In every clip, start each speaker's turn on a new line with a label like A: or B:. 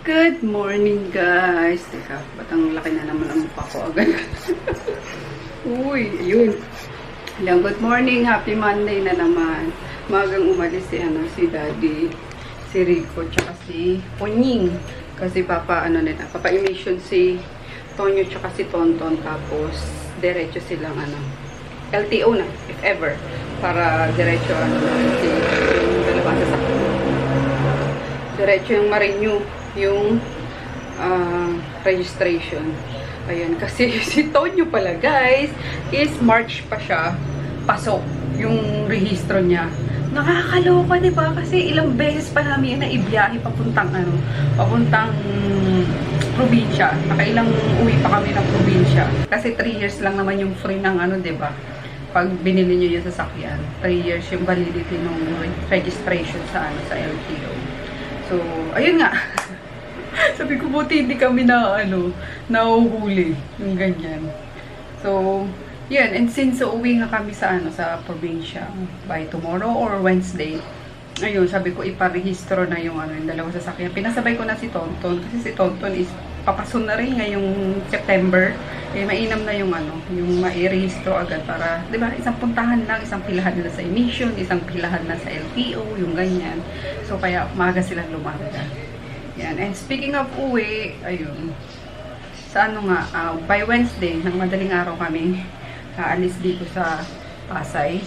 A: Good morning, guys. Teka, ba't ang laki na naman ang mukha ko agad? Uy, ayun. Yan, good morning. Happy Monday na naman. Magang umalis si Daddy, si Rico, tsaka si Ponying. Kasi papa-emission si Tonyo tsaka si Tonton. Tapos, diretso silang LTO na, if ever. Para diretso si yung dalawang sasakyan. Diretso yung ma-renew yung registration. Ayan, kasi si Tonyo pala, guys, is March pa siya pasok yung rehistro niya. Nakakaloka, diba? Kasi ilang beses pa namin na ibiyahe papuntang probinsya. Nakailang uwi pa kami ng probinsya. Kasi 3 years lang naman yung free ng diba? Pag binili nyo yung sasakyan, 3 years yung validity ng registration sa LTO. So, ayun nga. Sabi ko, buti hindi kami nahuhuli. Yung ganyan. So, yun. And since uuwi nga kami sa probinsya by tomorrow or Wednesday, ayun, sabi ko, iparehistro na yung yung dalawang sasakyan. Pinasabay ko na si Tonton. Kasi si Tonton is papasun na rin ngayong September. Eh, mainam na yung yung mairehistro agad para, di ba, isang puntahan lang, isang pilahan na sa emission, isang pilahan na sa LTO, yung ganyan. So, kaya umaga silang lumarga. Yan. And speaking of uwi, ayun, sa by Wednesday, ng madaling araw kami, aalis dito sa Pasay.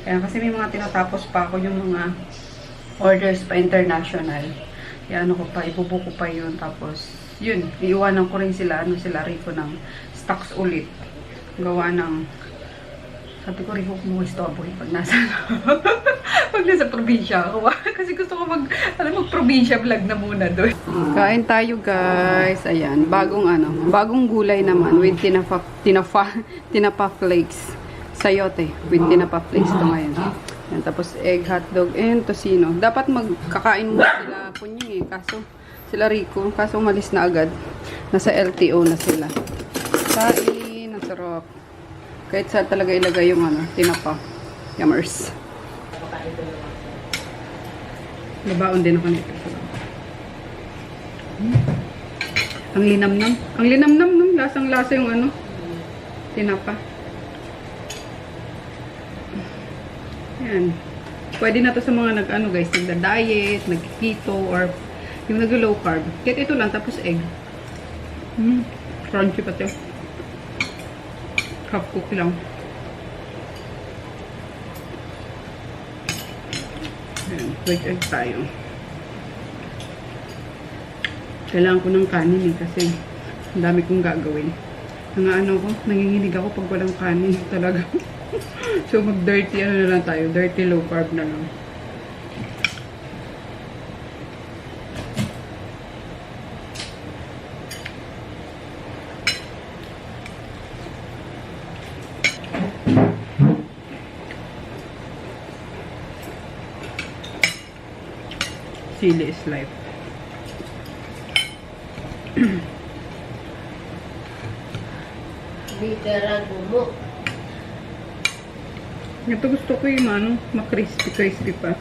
A: Kaya kasi may mga tinatapos pa ako yung mga orders pa international. Kaya ibubuko pa yun. Tapos, yun, iiwanan ko rin sila, Rico ng stocks ulit. Gawa ng, sabi ko, Rico, kumuha stoboy pag nasa probinsya ako. Kasi gusto ko mag-probinsya vlog na muna doon. Kain tayo, guys. Ayan, bagong gulay naman with tinapa flakes. Sayote with tinapa flakes to ngayon. Ayan, tapos egg, hotdog, and tocino. Dapat magkakain mo sila Punying kaso sila Rico, kaso umalis na agad. Nasa LTO na sila. Kain, ang sarap. Kahit saan talaga ilagay yung tinapa. Yummers. Labaon din ako nito. Ang linamnam. Ang linamnam, no? Lasang-lasa yung tinapa. Yan. Pwede na to sa mga guys, nagda-diet, nag-keto, or yung nag-low carb. Kahit ito lang, tapos egg. Crunchy pa ito. Half cook lang. Ayan, wait egg tayo. Kailangan ko ng kanin kasi ang dami kong gagawin. Nanginginig ako pag walang kanin talaga. So mag-dirty na lang tayo. Dirty low carb na lang. Sili is life.
B: Bitaragumo.
A: Ito gusto ko yung ma-crispy pa.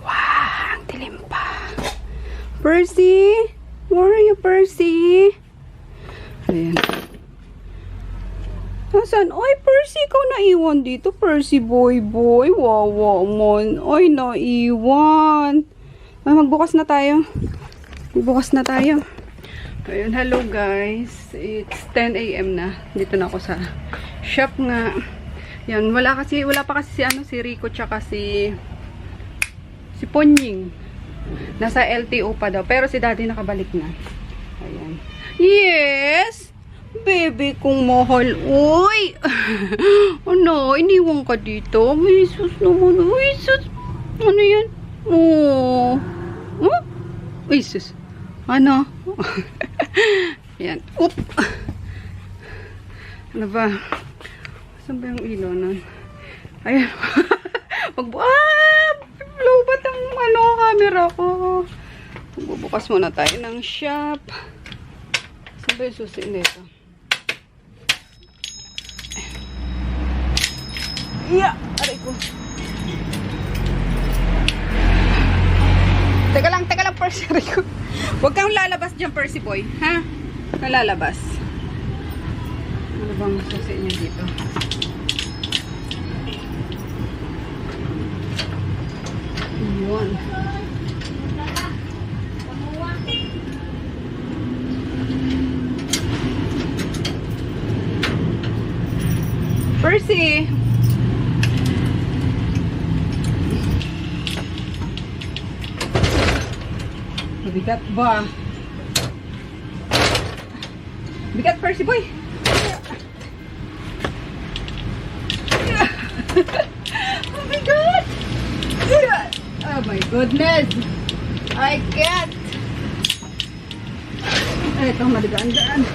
A: Wow, ang dilim pa. Percy? Where are you, Percy? Ayan. Nasaan? Ay, Percy, ikaw naiwan dito. Percy, boy. Wawa mon. Ay, naiwan. Ay, magbukas na tayo. Ayun, hello guys. It's 10 AM na. Dito na ako sa shop nga. Yan, wala pa kasi si Rico tsaka si Ponying. Nasa LTO pa daw. Pero si Daddy nakabalik na. Ayan. Yes! Baby kong mahal. Uy! Iniwan ka dito. Jesus naman. Jesus! Ano yan? Oh! Huh? Jesus! Yan. Oop! Ano ba? Saan ba yung ilaw nun? Ayan. Lobat ang camera ko. Bubukas muna tayo ng shop. Saan ba yung susi nito? Yeah! Aray ko. Teka lang, Percy. Aray ko. Huwag kang lalabas dyan, Percy boy. Ha? Nalalabas. Ano bang susi niya dito? Yun. Percy! Mabigat ba? Bigat, Percy boy! Oh my god! Oh my goodness! I can't! Ay, ito, madigaan-daan.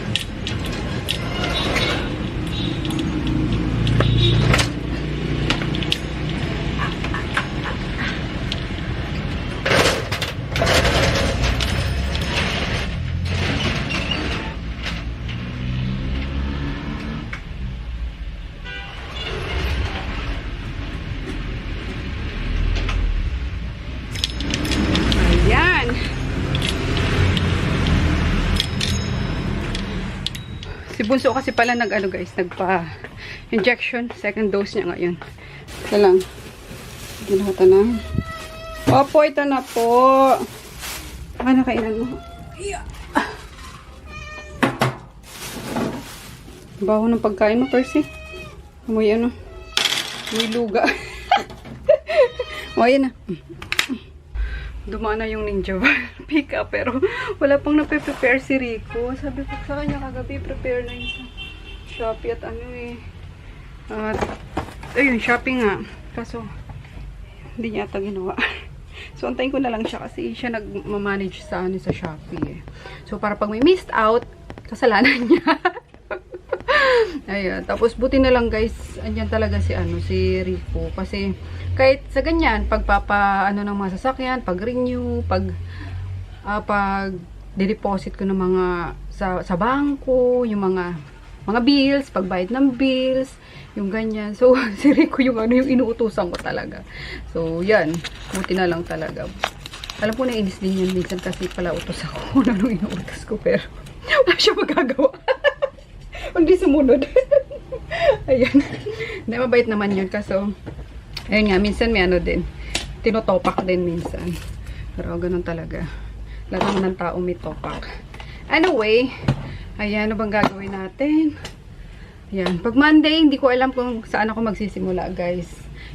A: Si Bunso kasi pala nag-ano guys, nagpa-injection. Second dose niya ngayon. Ito lang. Ginawa na. Opo, ito na po. Baka nakainan mo. Yeah. Baho ng pagkain mo, Percy. Amoy ano. Amoy luga. O, yan na. Dumaan na yung ninja pick up, pero wala pang nape-prepare si Rico. Sabi ko sa kanya kagabi, prepare na yung sa Shopee at ano eh. At, ayun, shopping nga. Kaso, hindi niya ata ginawa. So, antayin ko na lang siya kasi siya nag-manage sa, ano, sa Shopee eh. So, para pag may missed out, kasalanan niya. Ayun. Tapos, buti na lang guys, andyan talaga si, ano, si Rico. Kasi, kahit sa ganyan, ano ng mga sasakyan, pag-renew, pag de-deposit ko ng mga, sa bangko, yung mga bills, pagbayad ng bills, yung ganyan. So, si Rico yung ano, yung inuutusan ko talaga. So, yan. Buti na lang talaga. Alam ko, nainis din yan minsan kasi pala utos ako kung ano inuutos ko, pero wala siya magagawa. Hindi sumunod. Ayan. Hindi, mabait naman yun. Kaso, ayun nga, minsan may ano din. Tinotopak din minsan. Pero ganun talaga. Lahat naman ng tao may topak. Anyway, ayan, ano bang gagawin natin? Ayan. Pag Monday, hindi ko alam kung saan ako magsisimula, guys.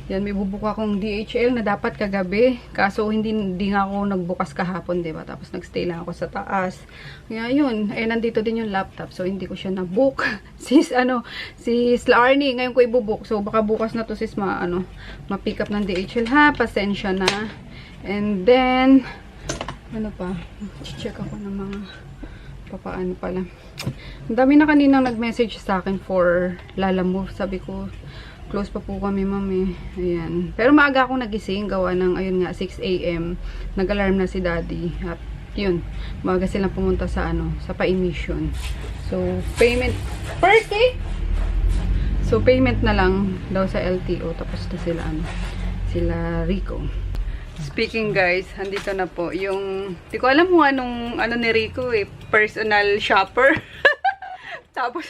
A: Yan, may bubuka akong DHL na dapat kagabi. Kaso, hindi nga ako nagbukas kahapon, diba? Tapos, nagstay lang ako sa taas. Kaya, yun. Eh, nandito din yung laptop. So, hindi ko siya na-book. Si Slarny, ngayon ko i-book. So, baka bukas na to, sis, ma-pick up ng DHL, ha? Pasensya na. And then, ano pa? Check ako ng mga papaano pala. Ang dami na kaninang nag-message sa akin for Lalamove. Sabi ko, close pa po kami, mami. Ayan. Pero maaga akong nagising. Gawa ng, ayun nga, 6 AM. Nag-alarm na si daddy. At, yun. Maaga silang pumunta sa, sa pa-emission. So, payment. Percy! So, payment na lang daw sa LTO. Tapos na sila, sila Rico. Speaking, guys, andito na po. Yung, di ko alam kung ano ni Rico, eh. Personal shopper. Tapos,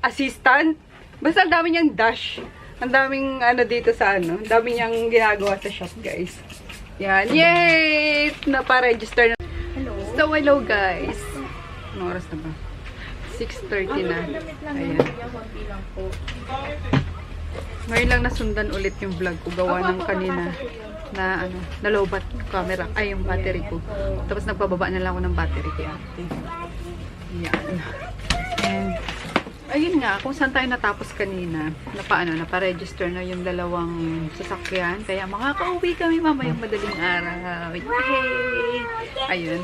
A: assistant. Basta ang dami niyang dash. Ang daming dito sa ang dami niyang ginagawa sa shop, guys. Yan. Yay! Napa-register na. Hello. So, hello, guys. Anong oras na ba? 6:30 na. Ayan. Ngayon lang nasundan ulit yung vlog ko. Gawa ng kanina na nalobat camera. Ay, yung battery ko. Tapos nagpababa na lang ako ng battery ko. Yan. And, ayun nga, kung saan tayo natapos kanina, napa-register na yung dalawang sasakyan. Kaya makaka-uwi kami mamayang madaling araw. Yay! Ayun.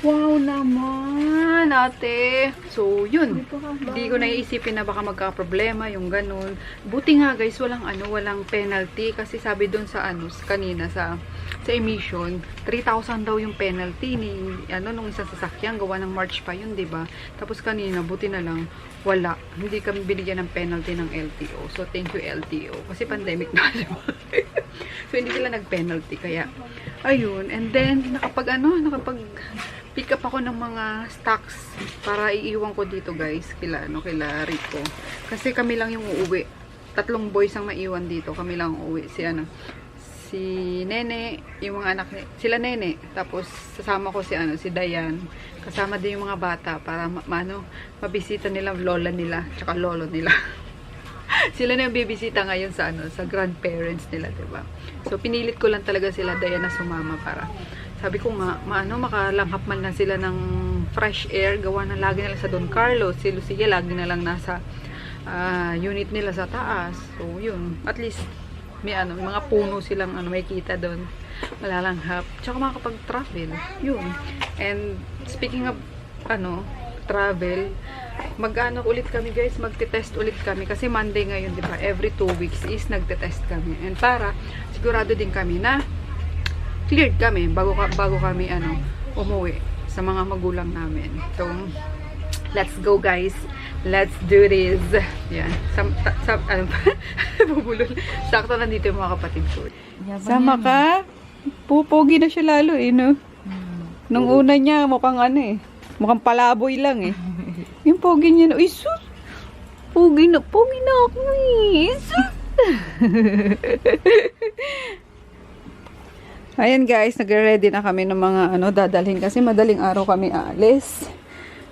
A: Wow naman, ate. So, yun. Hindi ko naiisipin na baka magka-problema yung ganun. Buti nga guys, walang penalty. Kasi sabi dun sa kanina sa emission, 3,000 daw yung penalty ni, nung isang sasakyan. Gawa ng March pa yun, diba? Tapos kanina, buti na lang, wala. Hindi kami binigyan ng penalty ng LTO. So, thank you LTO. Kasi pandemic na, diba? So, hindi sila nag-penalty. Kaya, ayun. And then, nakapag pick up ako ng mga stocks para iiwan ko dito guys kila Rico. Kasi kami lang yung uuwi. 3 boys ang maiwan dito. Kami lang uuwi. Si Nene, yung mga anak sila Nene. Tapos sasama ko si Dayan. Kasama din yung mga bata para mabisita nila lola nila tsaka lolo nila. Sila na yung bibisita ngayon sa grandparents nila, diba? So pinilit ko lang talaga sila Dayan na sumama para sabi ko nga, makalanghap man lang sila ng fresh air. Gawa na lagi nila sa Don Carlos. Si Lucia lagi na lang nasa unit nila sa taas. So, yun. At least, may mga puno silang may kita doon. Malalanghap. Tsaka makakapag-travel. Yun. And, speaking of, travel, ulit kami guys. Magte-test ulit kami. Kasi Monday ngayon, di ba? Every 2 weeks is nagte-test kami. And para, sigurado din kami na cleared kami bago kami umuwi sa mga magulang namin. So, let's go guys. Let's do this. Yan. Bubulol. Sakto nandito yung mga kapatid ko. Sama ka? Pupogi na siya lalo no? Nung una niya, mukhang mukhang palaboy lang Yung pogi niya, sus! Pogi na ako sus! Ayan guys, nagre-ready na kami ng mga dadalhin kasi madaling araw kami aalis.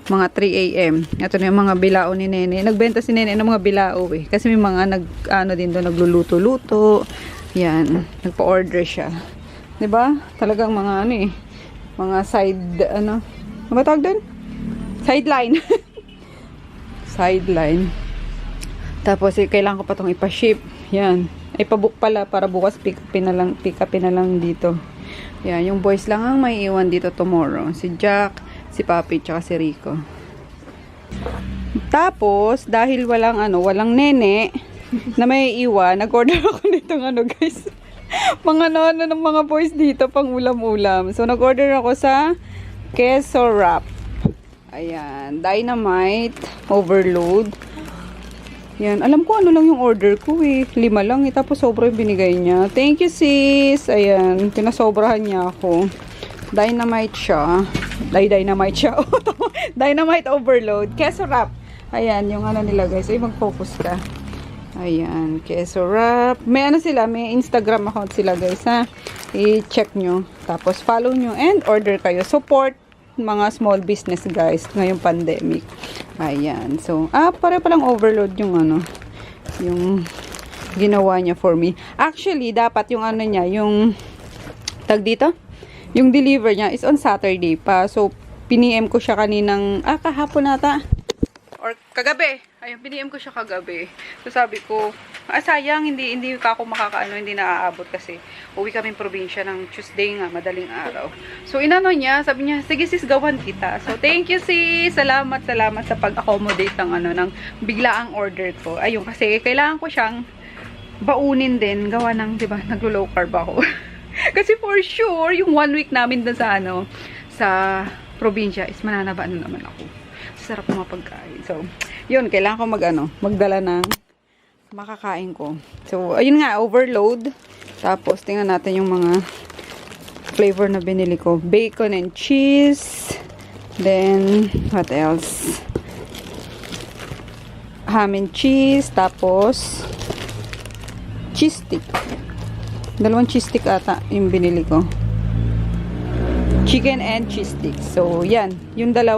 A: Mga 3 AM. Ito na yung mga bilao ni Nene. Nagbenta si Nene ng mga bilao Kasi may mga din doon nagluluto-luto. Yan, nagpa-order siya. 'Di ba? Talagang mga mga side ano ba tawag doon? Sideline. Sideline. Tapos kailangan ko pa tong ipa-ship. Yan. Ay pabook pala para bukas pick upin na lang dito. Yan, yung boys lang ang may iwan dito tomorrow. Si Jack, si Papi, tsaka si Rico. Tapos, dahil walang Nene na may iwan, nag-order ako nitong guys. Mga ng mga boys dito pang ulam-ulam. So, nag-order ako sa queso wrap. Ayan, dynamite, overload. Yan, alam ko lang yung order ko 5 lang tapos sobra yung binigay niya. Thank you sis. Ayan, pinasobrahan niya ako. Dynamite siya. Dynamite siya. Dynamite overload. Queso wrap. Ayan, yung nila guys. Ay, mag-focus ka. Ayan, queso wrap. May sila, may Instagram account sila guys ha. I-check nyo. Tapos follow nyo and order kayo. Support mga small business guys ngayong pandemic. Ayan. So, pare palang overload yung yung ginawa niya for me. Actually, dapat yung niya, yung tag dito, yung deliver niya is on Saturday pa. So, piniem ko siya kaninang, kahapon nata. Or kagabi. Ayun, piniem ko siya kagabi. So, sabi ko, sayang, hindi ka ako hindi naaabot kasi uwi kaming probinsya ng Tuesday nga, madaling araw. So, niya, sabi niya, sige sis, gawan kita. So, thank you sis. Salamat sa pag-accommodate ng biglaang order ko. Ayun, kasi kailangan ko siyang baunin din, gawa ng, di ba, naglo-low carb ako. Kasi for sure, yung 1 week namin dun sa sa probinsya is mananaba naman ako. Sarap mga pagkain. So, yun, kailangan ko magdala ng makakain ko. So, ayun nga, overload. Tapos, tingnan natin yung mga flavor na binili ko. Bacon and cheese. Then, what else? Ham and cheese. Tapos, cheese stick. 2 cheese stick ata yung binili ko. Chicken and cheese stick. So, yan. Yung 2,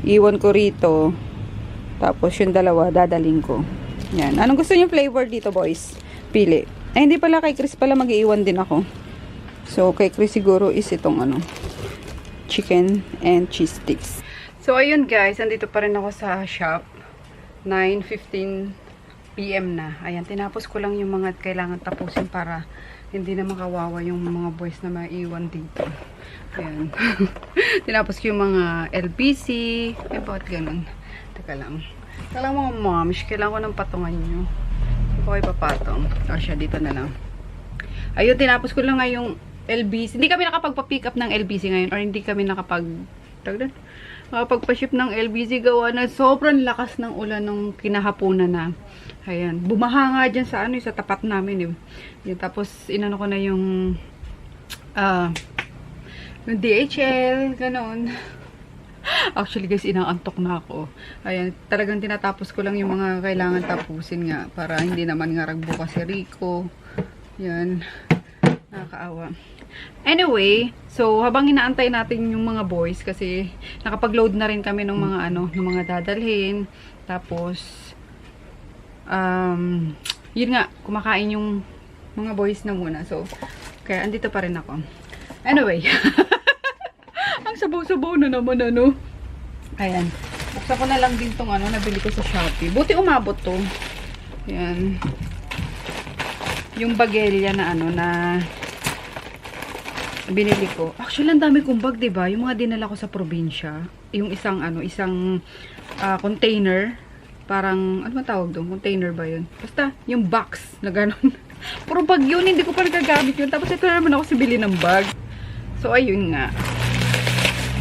A: iwan ko rito. Tapos, yung 2, dadaling ko. Yan. Anong gusto niyo flavor dito, boys? Pili. Ay, hindi pala. Kay Chris pala mag-iiwan din ako. So, kay Chris siguro is itong chicken and cheese sticks. So, ayun guys. Andito pa rin ako sa shop. 9:15 PM na. Ayan, tinapos ko lang yung mga kailangan tapusin para hindi na makawawa yung mga boys na maiwan dito. Ayan. Tinapos ko yung mga LBC. Eh, bakit ganun? Teka lang. Teka lang mga moms, kailangan ko ng patungan nyo. Hindi ko kayo papatong. O siya, dito na lang. Ayun, tinapos ko lang nga yung LBC. Hindi kami nakapagpa-pick up ng LBC ngayon or hindi kami nakapagpa-ship ng LBC gawa na sobrang lakas ng ulan nung kinahaponan na. Ayan. Bumaha nga dyan sa sa tapat namin. Yun, tapos, inano ko na yung DHL, ganon. Actually, guys, inaantok na ako. Ayan, talagang tinatapos ko lang yung mga kailangan tapusin nga para hindi naman nga ragbukas si Rico. Yan. Nakakaawa. Anyway, so habang inaantay natin yung mga boys kasi nakapag-load na rin kami ng mga ng mga dadalhin. Tapos yun nga, kumakain yung mga boys na muna. So, kaya andito pa rin ako. Anyway, ang sabaw-sabaw na naman Ayan. Buksan ko na lang din tong nabili ko sa Shopee. Buti umabot to. Ayan. Yung bagelya na na binili ko. Actually, ang dami kong bag, diba? Yung mga dinala ko sa probinsya. Yung isang container. Parang, ano ba tawag doon? Container ba yun? Basta, yung box na gano'n. Puro bag yun, hindi ko pa nagagamit yun. Tapos ito na naman ako bili ng bag. So, ayun nga.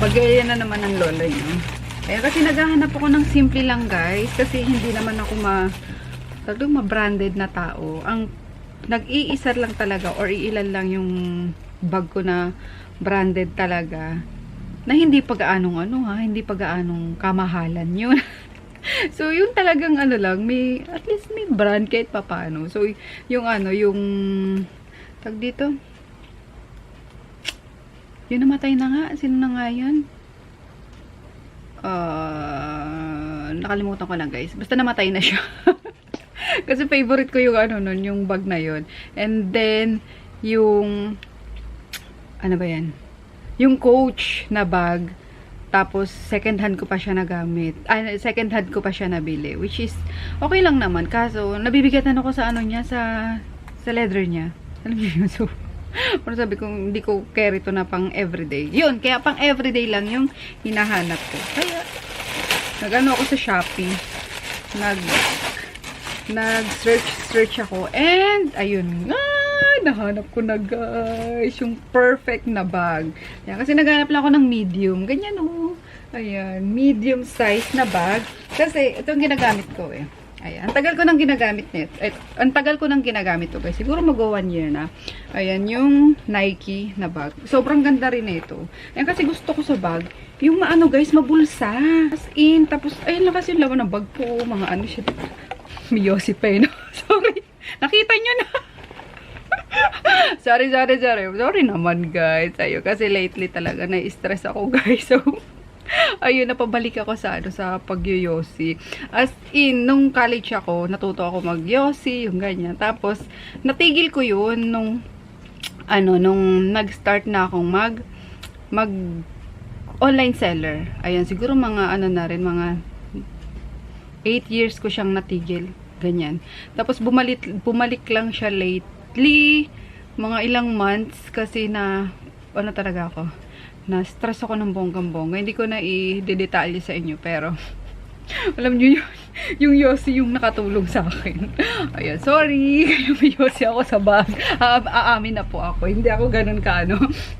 A: Bagay na naman ang lola yun. Kaya kasi naghahanap ako ng simple lang, guys. Kasi hindi naman ako ma-branded na tao. Ang nag-iisa lang talaga or iilan lang yung bag ko na branded talaga. Na hindi pag-aanong hindi pag-aanong kamahalan yun. So, yun talagang lang, at least may brand kahit papano. So, yung tag dito. Yun namatay na nga. Sino na nga yun? Nakalimutan ko lang, guys. Basta namatay na siya. Kasi favorite ko yung yung bag na yun. And then, yung, ano ba yan? Yung Coach na bag. Tapos, second hand ko pa siya nagamit. Second hand ko pa siya nabili. Which is, okay lang naman. Kaso, nabibigatan ako sa niya, sa leather niya. Alam niyo yun? So, pero sabi ko, hindi ko carry to na pang everyday. Yun, kaya pang everyday lang yung hinahanap ko. Kaya, nag-ano ako sa Shopee. Nag-search ako. And, ayun nga. Nahanap ko na, guys, yung perfect na bag. Yan, kasi naghanap lang ako ng medium. Ganyan, Ayan, medium size na bag. Kasi, ito yung ginagamit ko, Ayan, ang tagal ko nang ginagamit nito. Ang tagal ko nang ginagamit to, guys. Siguro mag-1 year na. Ayan, yung Nike na bag. Sobrang ganda rin ito. Ayan, kasi gusto ko sa bag, yung guys, mabulsa. As in, tapos, ayun lang kasi yung laman ng bag ko. Mga siya. May Yossi pa, Sorry. Nakita nyo na. Sorry naman, guys. Ayun, kasi lately talaga na-stress ako, guys. So, ayun, napabalik ako sa pag-yosi. As in, nung college ako, natuto ako mag-yosi, yung ganyan. Tapos, natigil ko yun nung nag-start na akong mag online seller. Ayan, siguro mga na rin, mga 8 years ko siyang natigil. Ganyan. Tapos, bumalik lang siya lately, mga ilang months, kasi talaga ako, na-stress ako ng bonggang-bongga. Hindi ko na i-detalye sa inyo, pero, alam nyo yun, yung Yossi yung nakatulong sa akin. Ayan, sorry, kaya may Yossi ako sa bag. Aamin na po ako. Hindi ako ganun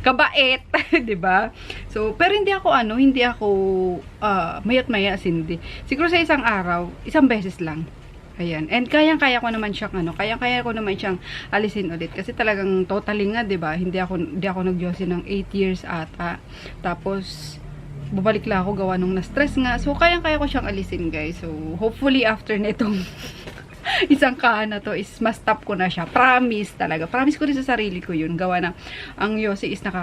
A: kabait, diba? So, pero hindi ako mayat-maya, hindi. Siguro sa isang araw, isang beses lang. Ayan. And kayang-kaya ko naman siyang kayang-kaya ko naman siyang alisin ulit kasi talagang totally nga, 'di ba? Hindi ako nag-yosi ng 8 years ata. Tapos bumalik lang ako gawa nung na-stress nga. So kayang-kaya ko siyang alisin, guys. So hopefully after nitong isang na to is ma-stop ko na siya. Promise talaga. Promise ko rin sa sarili ko 'yun. Gawa na ang yosi is ng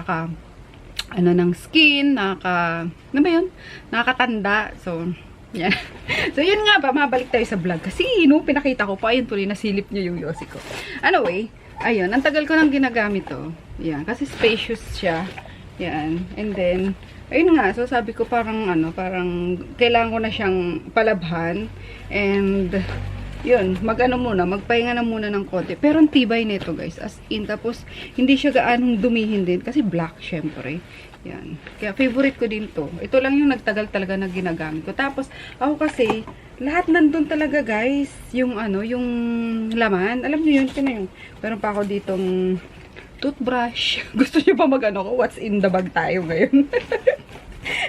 A: skin, ano ba 'yun? Nakakatanda. So yan. So, yun nga ba, mabalik tayo sa vlog. Kasi, pinakita ko pa, ayun tuloy, nasilip niyo yung Yossi ko. Anyway, ayun, ang tagal ko nang ginagamit to. Yan, kasi spacious siya. Yan, and then, ayun nga, so sabi ko parang kailangan ko na siyang palabhan. And, yun, magpahinga na muna ng konti. Pero ang tibay nito guys, as in, tapos hindi siya gaanong dumihin din, kasi black syempre. Yan. Kaya favorite ko din to. Ito lang yung nagtagal talaga na ginagamit ko. Tapos, ako kasi, lahat nandun talaga guys, yung yung laman. Alam niyo yun, yun. Meron pa ako ditong toothbrush. Gusto niyo pa ko, what's in the bag tayo ngayon?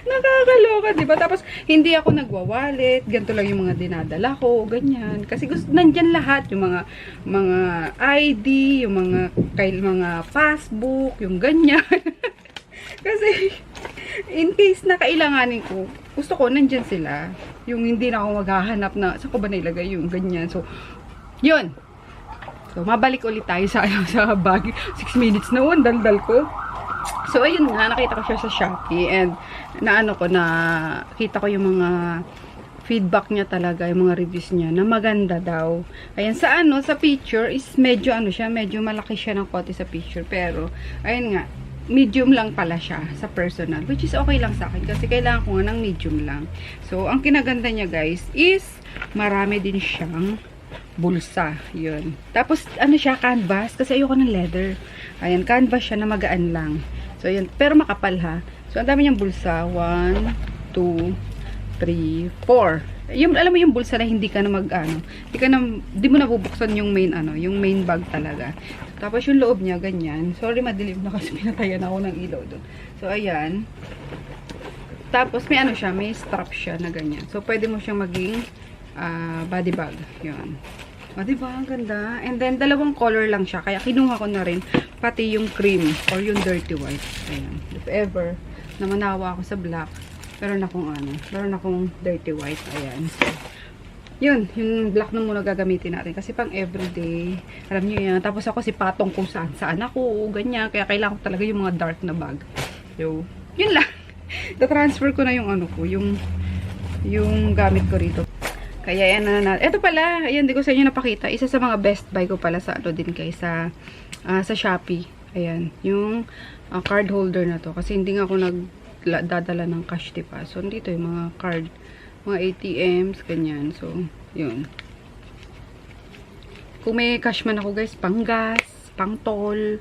A: Nakakaloka, diba? Tapos, hindi ako nagwa-wallet. Ganito lang yung mga dinadala ko. Ganyan. Kasi nandyan lahat. Yung mga ID, yung mga passbook, yung ganyan. Kasi, in case na kailanganin ko, gusto ko, nandyan sila. Yung hindi na ako maghahanap na, saan ko ba nailagay yung ganyan. So, yun. So, mabalik ulit tayo sa bag. 6 minutes na yun, daldal ko. So, ayun nga, nakita ko siya sa Shopee and nakita ko yung mga feedback niya talaga, yung mga reviews niya na maganda daw. Ayan, sa picture is medyo medyo malaki siya ng konti sa picture, pero ayun nga, medium lang pala siya sa personal, which is okay lang sa akin kasi kailangan ko nga ng medium lang. So, ang kinaganda niya guys is marami din siyang bulsa. Yun. Tapos, siya, canvas. Kasi ayoko ng leather. Ayan, canvas siya na magaan lang. So, yun. Pero makapal ha. So, ang dami niyang bulsa. 1, 2, 3, 4. Alam mo yung bulsa na hindi ka na hindi mo nabubuksan yung yung main bag talaga. Tapos, yung loob niya, ganyan. Sorry, madilim na kasi pinatayan ako ng ilaw doon. So, ayan. Tapos, may strap siya na ganyan. So, pwede mo siyang maging body bag. Yun. O, diba? Ang ganda. And then, dalawang color lang siya. Kaya, kinuha ko na rin pati yung cream or yung dirty white. Ayan. If ever, na manawa ako sa black, meron akong dirty white. Ayan. So, yun. Yung black na muna gagamitin natin. Kasi pang everyday, alam nyo yan. Tapos ako si patong kung saan ako. Ganyan. Kaya kailangan ko talaga yung mga dark na bag. So, yun lang. Na-transfer ko na yung yung gamit ko rito. Kaya yan na. Ito pala, ayan, di ko sa inyo napakita. Isa sa mga best buy ko pala sa din kay sa Shopee. Ayan, yung card holder na to. Kasi hindi nga ako nagdadala ng cash, diba? So, dito yung mga card, mga ATMs, ganyan. So, yun. Kung may cash man ako guys, pang gas, pang toll.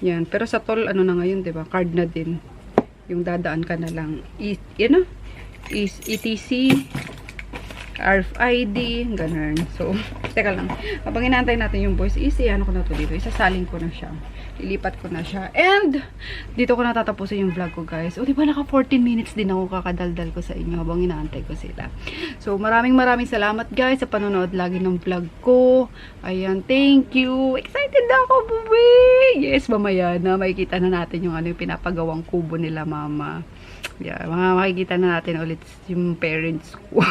A: Yan. Pero sa toll, na ngayon, diba? Card na din. Yung dadaan ka na lang. ETC, RFID, ganun. So, teka lang. Habang inaantay natin yung voice, ko na to dito. Isasalin ko na siya. Ilipat ko na siya. And, dito ko natatapusin yung vlog ko, guys. O, diba naka 14 minutes din ako kakadaldal ko sa inyo habang inaantay ko sila. So, maraming salamat, guys, sa panonood lagi ng vlog ko. Ayan, thank you. Excited na ako, buwi! Yes, mamaya na. Makikita na natin yung yung pinapagawang kubo nila, mama. Yeah, makikita na natin ulit yung parents ko.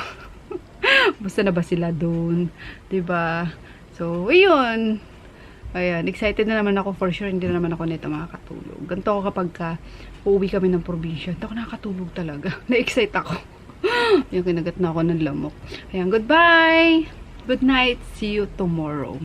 A: Basta na ba sila doon? Diba? So, ayun. Ayan, excited na naman ako for sure. Hindi na naman ako nito makakatulog. Ganito ako kapag uuwi kami ng probinsya. Hindi ako nakakatulog talaga. Na-excite ako. Yung kinagat na ako ng lamok. Ayan, goodbye! Good night! See you tomorrow.